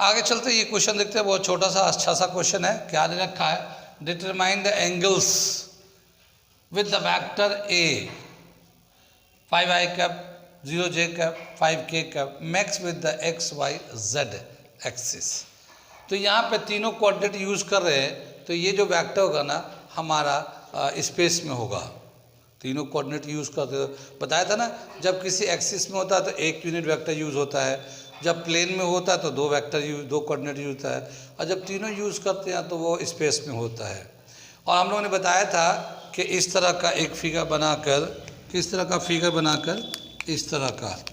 आगे चलते ये क्वेश्चन देखते हैं, बहुत छोटा सा अच्छा सा क्वेश्चन है। क्या दे रखा है, determine the angles with the vector A 5i cap 0j cap 5k cap makes with the X Y Z axis. तो यहाँ पे तीनों कोऑर्डिनेट यूज़ कर रहे हैं, तो ये जो वेक्टर होगा ना हमारा स्पेस में होगा। तीनों कोऑर्डिनेट यूज़ करते हो, बताया था ना, जब किसी एक्सिस में होता है तो एक यूनिट वेक्टर यूज़ होता है, जब प्लेन में होता है तो दो कोऑर्डिनेट यूज होता है, और जब तीनों यूज़ करते हैं तो वो स्पेस में होता है। और हम लोगों ने बताया था कि इस तरह का एक फिगर बनाकर, किस तरह का फिगर बनाकर, इस तरह का,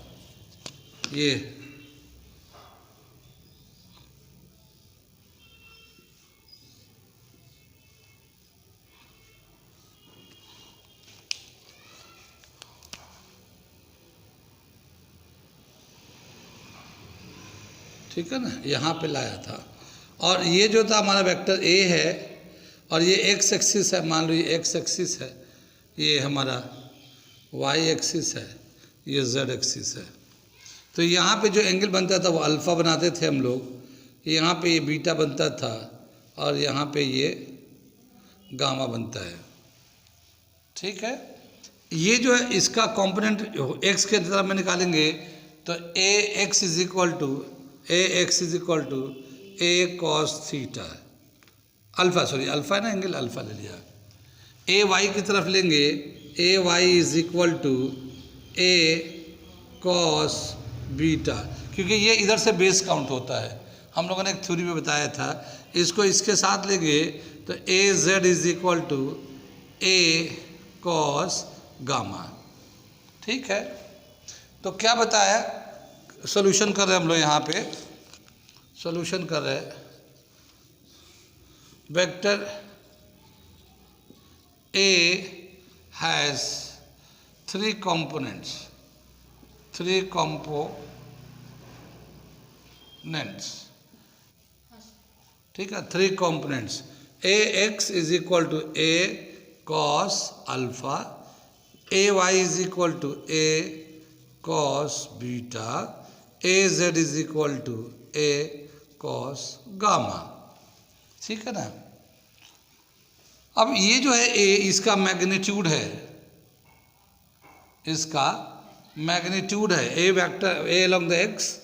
ये ठीक है ना, यहाँ पे लाया था। और ये जो था हमारा वेक्टर ए है, और ये एक्स एक्सिस है, मान लो ये एक्स एक्सिस है, ये हमारा वाई एक्सिस है, ये जेड एक्सिस है। तो यहाँ पे जो एंगल बनता था वो अल्फ़ा बनाते थे हम लोग, यहाँ पे ये बीटा बनता था, और यहाँ पे ये गामा बनता है। ठीक है, ये जो है इसका कंपोनेंट एक्स के तरफ में निकालेंगे तो A x is equal to A cos theta, alpha, sorry alpha है ना, एंगल अल्फ़ा ले लिया। ए वाई की तरफ लेंगे, A Y is equal to A cos beta, क्योंकि ये इधर से बेस काउंट होता है, हम लोगों ने एक थ्योरी में बताया था। इसको इसके साथ लेंगे तो A Z is equal to A cos gamma. ठीक है, तो क्या बताया, सॉल्यूशन कर रहे हैं हम लोग, यहाँ पे सॉल्यूशन कर रहे हैं। Vector A has three components, ठीक है, three components. A x is equal to A cos alpha, A Y is equal to A cos beta, A Z is equal to A cos gamma. ठीक है ना। अब ये जो है ए, इसका मैग्नीट्यूड है, इसका मैग्नीट्यूड है, A vector A along the x,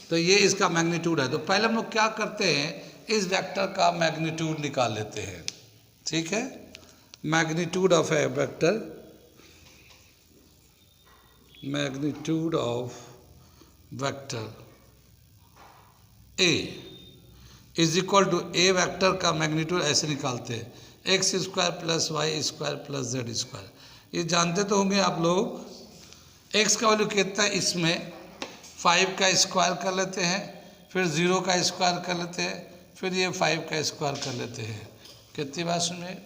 तो ये इसका मैग्नीट्यूड है। तो पहले हम लोग क्या करते हैं, इस वेक्टर का मैग्नीट्यूड निकाल लेते हैं। ठीक है, magnitude of A vector, magnitude of vector A is equal to A vector का मैग्नीट्यूड ऐसे निकालते हैं, X square plus Y square plus Z square. ये जानते तो होंगे आप लोग। एक्स का वैल्यू कितना है, इसमें 5 का स्क्वायर कर लेते हैं, फिर 0 का स्क्वायर कर लेते हैं, फिर ये 5 का स्क्वायर कर लेते हैं। कितनी बात सुनिए,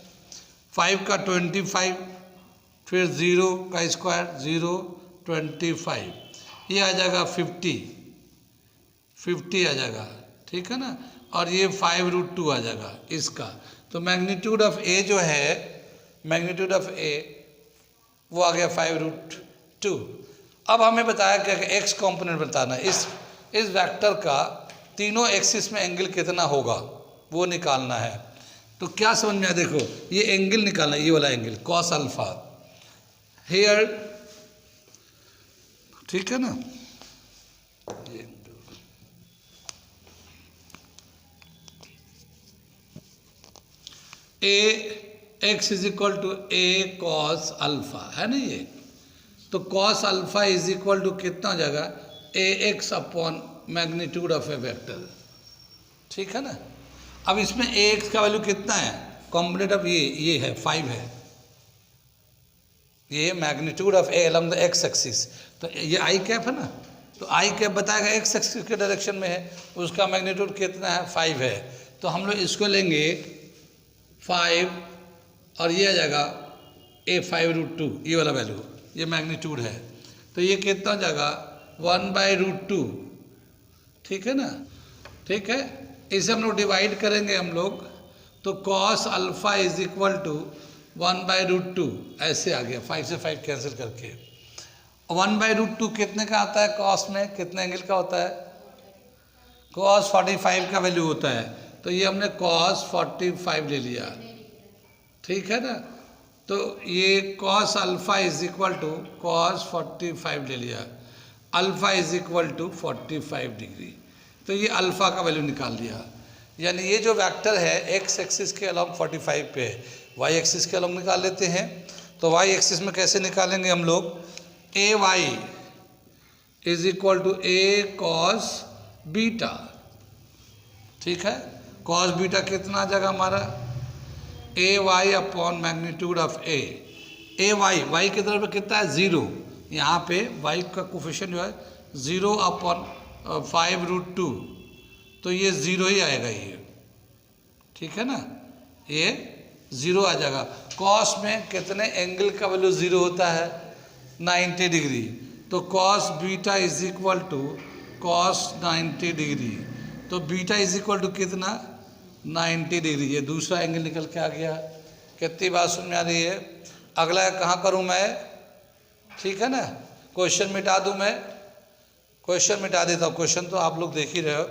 5 का 25, फिर 0 का स्क्वायर 0, 25, ये आ जाएगा 50 आ जाएगा। ठीक है ना, और ये 5√2 आ जाएगा इसका। तो मैग्नीट्यूड ऑफ ए जो है, मैग्नीट्यूड ऑफ ए वो आ गया 5√2। अब हमें बताया क्या कि एक्स कंपोनेंट बताना है, इस वेक्टर का तीनों एक्सिस में एंगल कितना होगा वो निकालना है। तो क्या समझ में आया, देखो ये एंगल निकालना है, ये वाला एंगल कॉस अल्फा हेयर, ठीक है ना। A x is equal to A cos alpha है ना ये, तो cos alpha is equal to कितना हो जाएगा, A x upon magnitude of A vector. ठीक है ना। अब इसमें ए एक्स का वैल्यू कितना है, कॉम्पोनेंट ऑफ ये है 5 है, ये magnitude of A along the x axis, तो ये आई कैप है ना, तो आई कैप बताएगा एक्स एक्सिस के डायरेक्शन में है, उसका मैग्नीट्यूड कितना है 5 है। तो हम लोग इसको लेंगे 5 और ये आ जाएगा ए 5√2, ये वाला वैल्यू, ये मैग्नीट्यूड है, तो ये कितना हो जाएगा 1/√2। ठीक है ना। ठीक है, इसे हम लोग डिवाइड करेंगे हम लोग, तो cos alpha is equal to 1/√2 ऐसे आ गया, 5 से 5 कैंसिल करके। 1/√2 कितने का आता है, कॉस में कितने एंगल का होता है, cos 45 का वैल्यू होता है, तो ये हमने cos 45 ले लिया, ठीक है ना। तो ये cos alpha is equal to cos 45 ले लिया, alpha is equal to 45 degree. तो ये अल्फ़ा का वैल्यू निकाल लिया, यानी ये जो वेक्टर है एक्स एक्सिस के अलॉन्ग 45 पे है, वाई एक्सिस के अलॉन्ग निकाल लेते हैं। तो वाई एक्सिस में कैसे निकालेंगे हम लोग, A Y is equal to A cos beta, ठीक है। कॉस बीटा कितना आ जाएगा हमारा, A y upon magnitude of A y, y की तरफ कितना है 0, यहाँ पे वाई का कोफिशिएंट जो है 0 अपॉन 5√2, तो ये 0 ही आएगा ये, ठीक है ना, ये 0 आ जाएगा। कॉस में कितने एंगल का वैल्यू 0 होता है, 90 डिग्री, तो cos beta is equal to cos 90 degree, तो बीटा इज इक्वल टू कितना 90 डिग्री, ये दूसरा एंगल निकल के आ गया। कितनी बात समझ में आ रही है। अगला कहाँ करूँ मैं, ठीक है ना, क्वेश्चन मिटा दूँ मैं, क्वेश्चन मिटा देता हूँ, क्वेश्चन तो आप लोग देख ही रहे हो,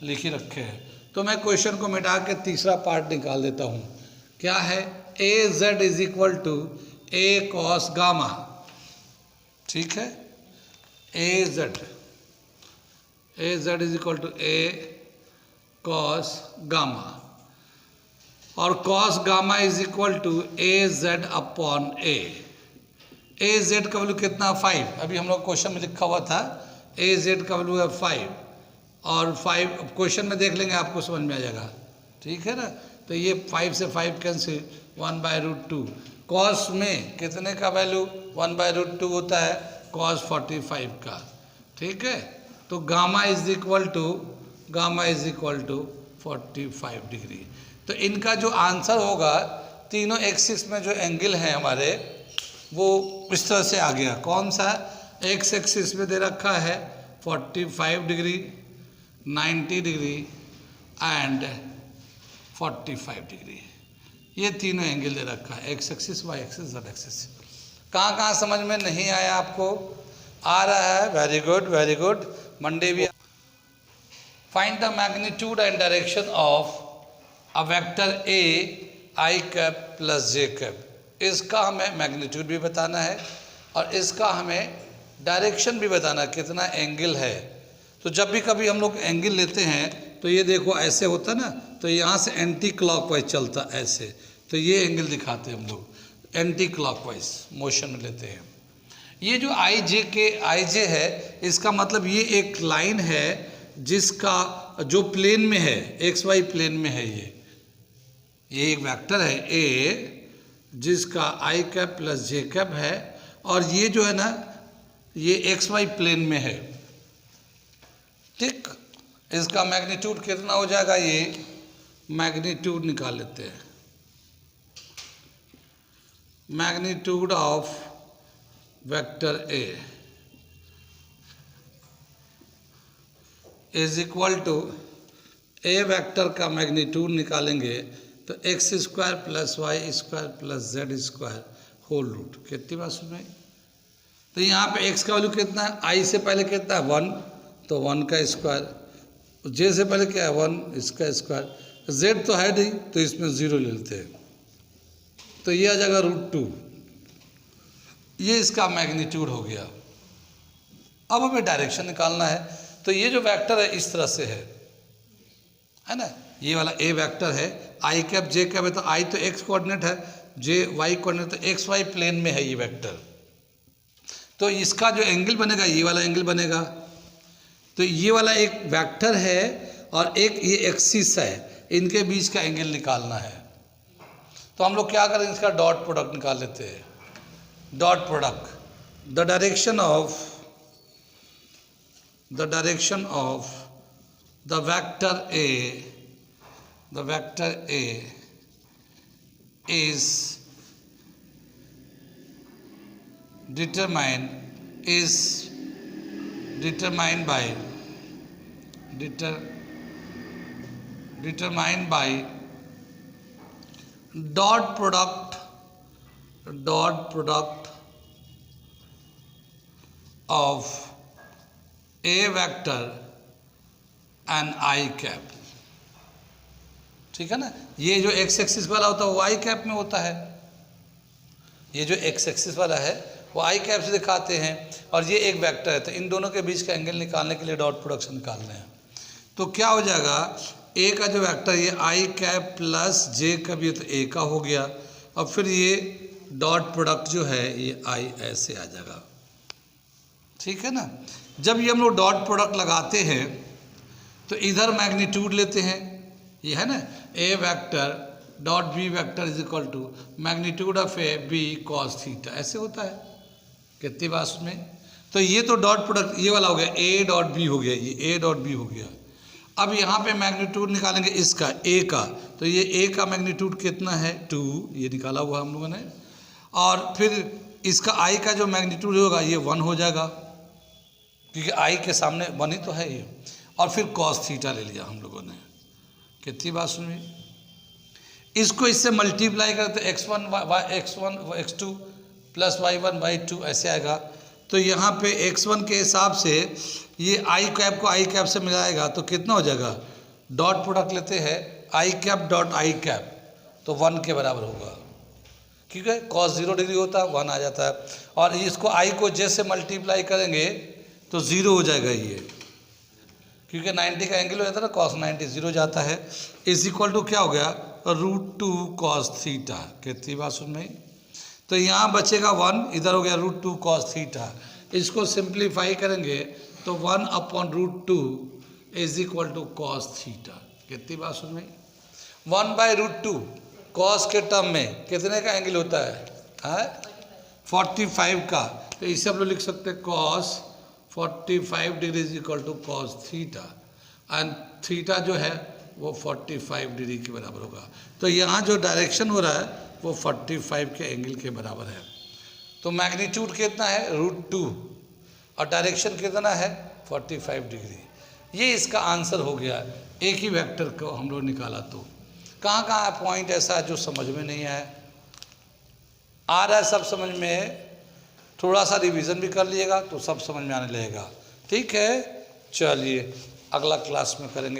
लिख ही रखे हैं। तो मैं क्वेश्चन को मिटा के तीसरा पार्ट निकाल देता हूँ, क्या है, A Z is equal to A cos gamma, ठीक है, A Z is equal to A cos gamma, और cos gamma is equal to A z upon A z का वैल्यू कितना 5, अभी हम लोग क्वेश्चन में लिखा हुआ था ए जेड का वैल्यू है 5, और 5 क्वेश्चन में देख लेंगे आपको समझ में आ जाएगा, ठीक है ना। तो ये 5 से 5 कैंसिल, 1/√2, कॉस में कितने का वैल्यू 1/√2 होता है, कॉस 45 का, ठीक है। तो gamma is equal to 45 degree. तो इनका जो आंसर होगा, तीनों एक्सिस में जो एंगल हैं हमारे वो इस तरह से आ गया। कौन सा, एक्स एक्सिस में दे रखा है 45 डिग्री, 90 डिग्री एंड 45 डिग्री, ये तीनों एंगल दे रखा है, X axis, Y axis, Z axis. कहाँ कहाँ समझ में नहीं आया आपको, आ रहा है, very good very good, Monday भी। Find the magnitude and direction of a vector A i cap plus j cap. इसका हमें मैग्नीट्यूड भी बताना है और इसका हमें डायरेक्शन भी बताना, कितना एंगल है। तो जब भी कभी हम लोग एंगल लेते हैं तो ये देखो ऐसे होता ना, तो यहाँ से एंटी क्लॉकवाइज चलता ऐसे, तो ये एंगल दिखाते हैं हम लोग, एंटी क्लॉकवाइज मोशन में लेते हैं। ये जो आई जे है, इसका मतलब ये एक लाइन है जिसका जो प्लेन में है, एक्स वाई प्लेन में है, ये एक वेक्टर है ए जिसका आई कैप प्लस जे कैप है, और ये जो है ना ये एक्स वाई प्लेन में है, ठीक। इसका मैग्नीट्यूड कितना हो जाएगा, ये मैग्नीट्यूड निकाल लेते हैं। Magnitude of vector A is equal to, A vector का मैग्नीट्यूड निकालेंगे तो X square plus Y square plus Z square whole root. कितनी बात सुन रही, तो यहाँ पे एक्स का वैल्यू कितना है, आई से पहले कितना है 1, तो 1 का स्क्वायर, जे से पहले क्या है 1, इसका स्क्वायर, जेड तो है नहीं तो इसमें 0 ले लेते हैं, तो ये आ जाएगा √2, ये इसका मैग्नीट्यूड हो गया। अब हमें डायरेक्शन निकालना है, तो ये जो वेक्टर है इस तरह से है ना, ये वाला ए वेक्टर है, आई कैप जे कैप है, तो आई तो एक्स कोऑर्डिनेट है, जे वाई कोऑर्डिनेट, तो एक्स वाई प्लेन में है ये वेक्टर। तो इसका जो एंगल बनेगा ये वाला एंगल बनेगा, तो ये वाला एक वेक्टर है और एक ये एक्सिस है, इनके बीच का एंगल निकालना है। तो हम लोग क्या करें, इसका डॉट प्रोडक्ट निकाल लेते हैं। Dot product, the direction of the vector A is determined by dot product of a vector and I cap, ठीक है ना। ये जो एक्स एक्सिस वाला होता है वो आई कैप में होता है, ये जो एक्स एक्सिस वाला है वो आई कैप से दिखाते हैं, और ये एक वेक्टर है। तो इन दोनों के बीच का एंगल निकालने के लिए डॉट प्रोडक्शन निकालना है। तो क्या हो जाएगा, ए का जो वेक्टर ये आई कैप प्लस जे का भी है तो ए का हो गया, और फिर ये डॉट प्रोडक्ट जो है ये आई ऐसे आ जाएगा, ठीक है ना। जब ये हम लोग डॉट प्रोडक्ट लगाते हैं तो इधर मैग्नीट्यूड लेते हैं, ये है ना, A vector dot B vector is equal to magnitude of A B cos theta, ऐसे होता है। कितनी बात में, तो ये तो डॉट प्रोडक्ट ये वाला हो गया, ए डॉट बी हो गया, ये ए डॉट बी हो गया। अब यहाँ पे मैग्नीट्यूड निकालेंगे इसका ए का, तो ये ए का मैग्नीट्यूड कितना है 2, ये निकाला हुआ हम लोगों ने, और फिर इसका आई का जो मैग्नीट्यूड होगा ये 1 हो जाएगा, क्योंकि आई के सामने 1 ही तो है ये, और फिर कॉस थीटा ले लिया हम लोगों ने। कितनी बात सुनी, इसको इससे मल्टीप्लाई करते x1 x2 plus y1 y2 ऐसे आएगा। तो यहाँ पे x1 के हिसाब से ये आई कैप को आई कैप से मिलाएगा तो कितना हो जाएगा, डॉट प्रोडक्ट लेते हैं आई कैप डॉट आई कैप, तो 1 के बराबर होगा, क्योंकि cos 0 डिग्री होता है 1 आ जाता है, और इसको आई को j से मल्टीप्लाई करेंगे तो 0 हो जाएगा ये, क्योंकि 90 का एंगल हो जाता है ना, cos 90 0 जाता है, इज इक्वल टू क्या हो गया √2 cos थीटा। कितनी बात सुन में, तो यहाँ बचेगा 1, इधर हो गया √2 cos थीटा। इसको सिंप्लीफाई करेंगे तो 1/√2 is equal to cos theta. कितनी बात सुन में, 1/√2 cos के टर्म में कितने का एंगल होता है 45 का, तो इसे हम लोग लिख सकते हैं cos 45 degree is equal to cos theta, and theta जो है वो 45 डिग्री के बराबर होगा। तो यहाँ जो डायरेक्शन हो रहा है वो 45 के एंगल के बराबर है। तो मैग्नीट्यूड कितना है √2 और डायरेक्शन कितना है 45 डिग्री। ये इसका आंसर हो गया, एक ही वेक्टर को हम लोग निकाला। तो कहाँ कहाँ पॉइंट ऐसा है जो समझ में नहीं आया, आ रहा है सब समझ में, थोड़ा सा रिवीजन भी कर लिएगा तो सब समझ में आने लगेगा। ठीक है, चलिए अगला क्लास में करेंगे।